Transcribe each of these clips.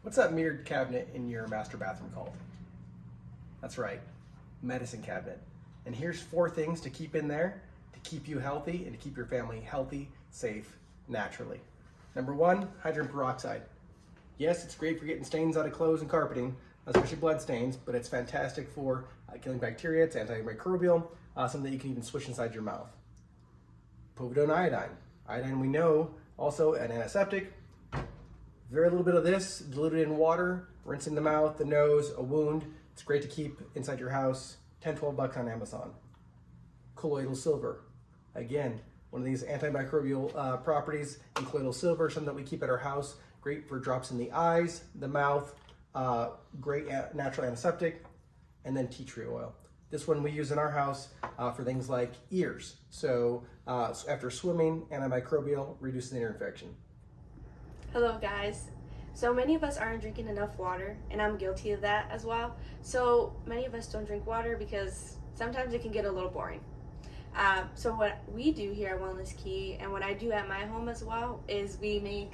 What's that mirrored cabinet in your master bathroom called? That's right, medicine cabinet. And here's 4 things to keep in there to keep you healthy and to keep your family healthy, safe, naturally. Number 1, hydrogen peroxide. Yes, it's great for getting stains out of clothes and carpeting, especially blood stains, but it's fantastic for killing bacteria. It's antimicrobial, something that you can even swish inside your mouth. Povidone iodine. Iodine, we know, also an antiseptic. Very little bit of this diluted in water, rinse in the mouth, the nose, a wound. It's great to keep inside your house. 10, 12 bucks on Amazon. Colloidal silver. Again, one of these antimicrobial properties in colloidal silver, something that we keep at our house. Great for drops in the eyes, the mouth, great natural antiseptic. And then tea tree oil. This one we use in our house for things like ears. So after swimming, antimicrobial, reduces the ear infection. Hello guys. So many of us aren't drinking enough water, and I'm guilty of that as well. So many of us don't drink water because sometimes it can get a little boring. So what we do here at Wellness Key, and what I do at my home as well, is we make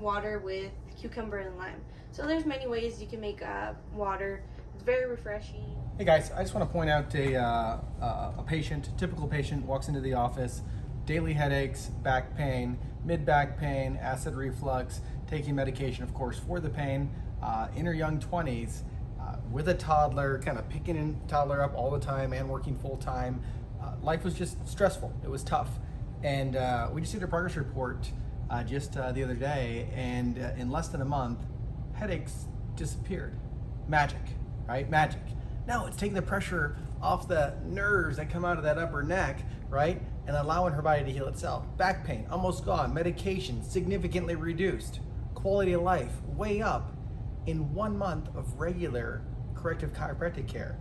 water with cucumber and lime. So there's many ways you can make water. It's very refreshing. Hey guys, I just want to point out a typical patient walks into the office, daily headaches, back pain, mid-back pain, acid reflux, taking medication, of course, for the pain, in her young 20s, with a toddler, kind of picking a toddler up all the time and working full time. Life was just stressful. It was tough. And we just did a progress report just the other day, and in less than a month, headaches disappeared. Magic, right? Magic. No, it's taking the pressure off the nerves that come out of that upper neck, right? And allowing her body to heal itself. Back pain, almost gone. Medication, significantly reduced. Quality of life, way up in 1 month of regular corrective chiropractic care.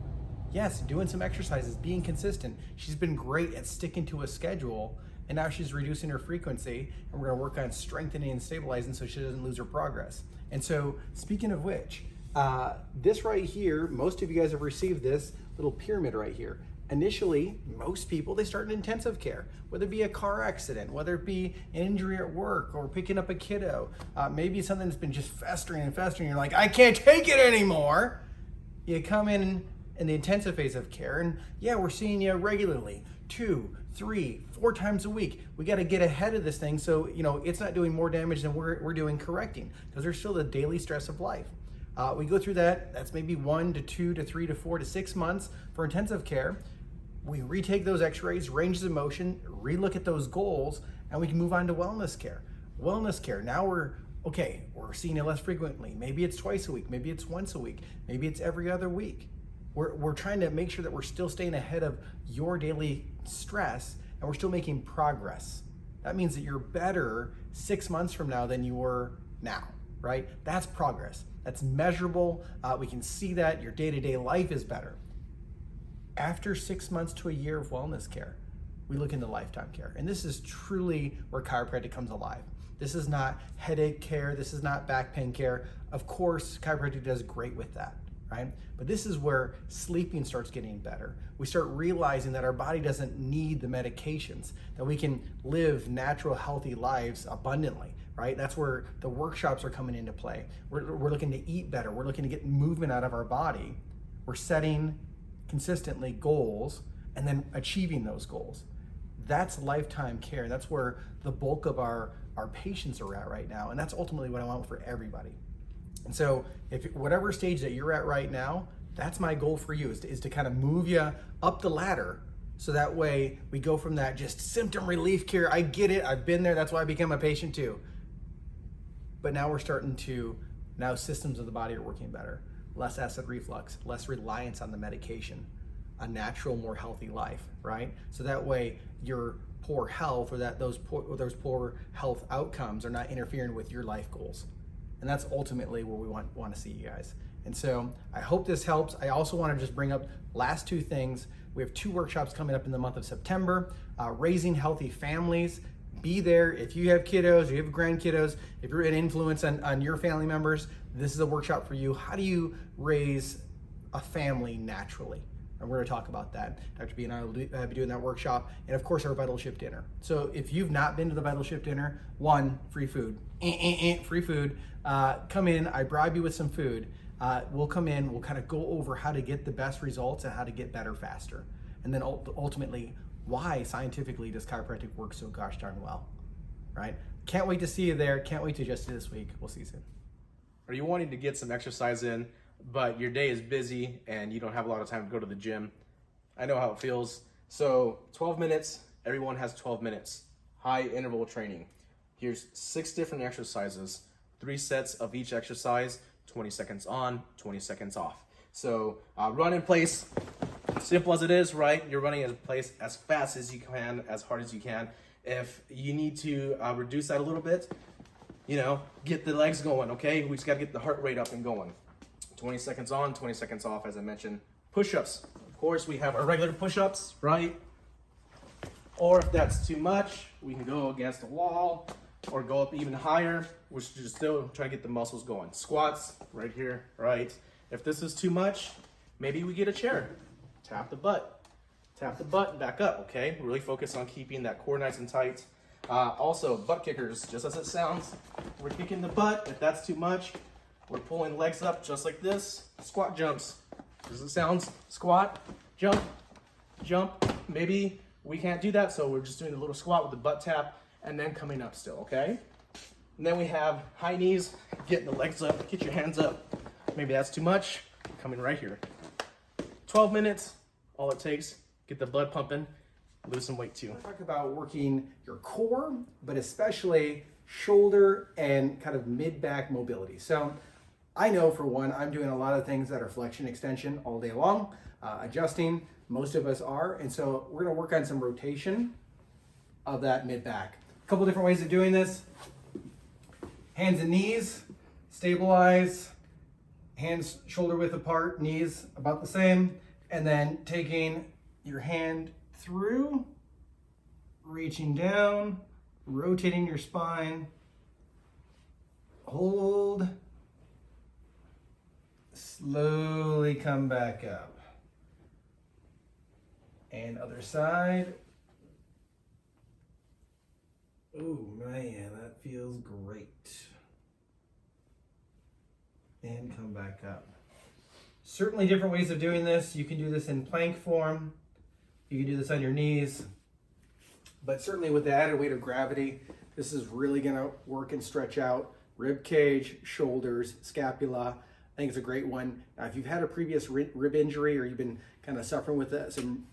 Yes, doing some exercises, being consistent. She's been great at sticking to a schedule, and now she's reducing her frequency, and we're gonna work on strengthening and stabilizing so she doesn't lose her progress. And so, speaking of which, this right here, most of you guys have received this little pyramid right here. Initially, most people, they start in intensive care, whether it be a car accident, whether it be an injury at work or picking up a kiddo, maybe something that's been just festering and festering. You're like, I can't take it anymore. You come in the intensive phase of care, and yeah, we're seeing you regularly, 2, 3, 4 times a week. We got to get ahead of this thing so it's not doing more damage than we're doing correcting, because there's still the daily stress of life. We go through that. That's maybe 1 to 2 to 3 to 4 to 6 months for intensive care. We retake those x-rays, ranges of motion, relook at those goals, and we can move on to wellness care. Wellness care, now we're seeing it less frequently. Maybe it's twice a week, maybe it's once a week, maybe it's every other week. We're trying to make sure that we're still staying ahead of your daily stress, and we're still making progress. That means that you're better 6 months from now than you were now, right? That's progress. That's measurable. We can see that your day-to-day life is better. After 6 months to a year of wellness care, we look into lifetime care. And this is truly where chiropractic comes alive. This is not headache care. This is not back pain care. Of course, chiropractic does great with that, right? But this is where sleeping starts getting better. We start realizing that our body doesn't need the medications, that we can live natural, healthy lives abundantly, right? That's where the workshops are coming into play. We're looking to eat better. We're looking to get movement out of our body. We're setting consistently goals and then achieving those goals. That's lifetime care. That's where the bulk of our patients are at right now. And that's ultimately what I want for everybody. And so if whatever stage that you're at right now, that's my goal for you, is to kind of move you up the ladder. So that way we go from that just symptom relief care. I get it. I've been there. That's why I became a patient too. But now we're starting to, now systems of the body are working better. Less acid reflux, less reliance on the medication, a natural, more healthy life, right? So that way your poor health or those poor health outcomes are not interfering with your life goals. And that's ultimately where we want to see you guys. And so I hope this helps. I also want to just bring up last 2 things. We have 2 workshops coming up in the month of September, raising healthy families. Be there. If you have kiddos, you have grandkiddos, if you're an influence on your family members, this is a workshop for you. How do you raise a family naturally? And we're going to talk about that. Dr. B and I will be doing that workshop, and of course our Vital Shift dinner. So if you've not been to the Vital Shift dinner, one, free food, free food. Come in, I bribe you with some food. We'll come in, we'll kind of go over how to get the best results and how to get better faster. And then ultimately, why scientifically does chiropractic work so gosh darn well, right? Can't wait to see you there. Can't wait to just this week. We'll see you soon. Are you wanting to get some exercise in, but your day is busy and you don't have a lot of time to go to the gym? I know how it feels. So 12 minutes, everyone has 12 minutes. High interval training. Here's 6 different exercises, 3 sets of each exercise, 20 seconds on, 20 seconds off. So run in place, simple as it is, right? You're running in place as fast as you can, as hard as you can. If you need to reduce that a little bit, you know, get the legs going, okay? We just gotta get the heart rate up and going. 20 seconds on, 20 seconds off, as I mentioned. Push-ups. Of course, we have our regular push-ups, right? Or if that's too much, we can go against the wall or go up even higher, which is still trying to get the muscles going. Squats, right here, right? If this is too much, maybe we get a chair. Tap the butt. Tap the butt and back up, okay? Really focus on keeping that core nice and tight. Also, butt kickers, just as it sounds. We're kicking the butt. If that's too much, we're pulling legs up just like this. Squat jumps. Does it sound? Squat, jump, jump. Maybe we can't do that, so we're just doing a little squat with the butt tap and then coming up still, okay? And then we have high knees, getting the legs up, get your hands up. Maybe that's too much, coming right here. 12 minutes, all it takes. Get the blood pumping, lose some weight too. We'll talk about working your core, but especially shoulder and kind of mid-back mobility. So I know for one, I'm doing a lot of things that are flexion extension all day long, adjusting, most of us are. And so we're gonna work on some rotation of that mid-back. A couple different ways of doing this. Hands and knees, stabilize, hands shoulder width apart, knees about the same, and then taking your hand through, reaching down, rotating your spine, hold, slowly come back up. And other side. Oh man, that feels great. And come back up. Certainly different ways of doing this. You can do this in plank form. You can do this on your knees. But certainly with the added weight of gravity, this is really gonna work and stretch out rib cage, shoulders, scapula. I think it's a great one. Now, if you've had a previous rib injury or you've been kind of suffering with some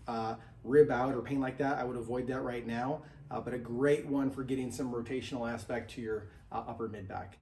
rib out or pain like that, I would avoid that right now. But a great one for getting some rotational aspect to your upper mid back.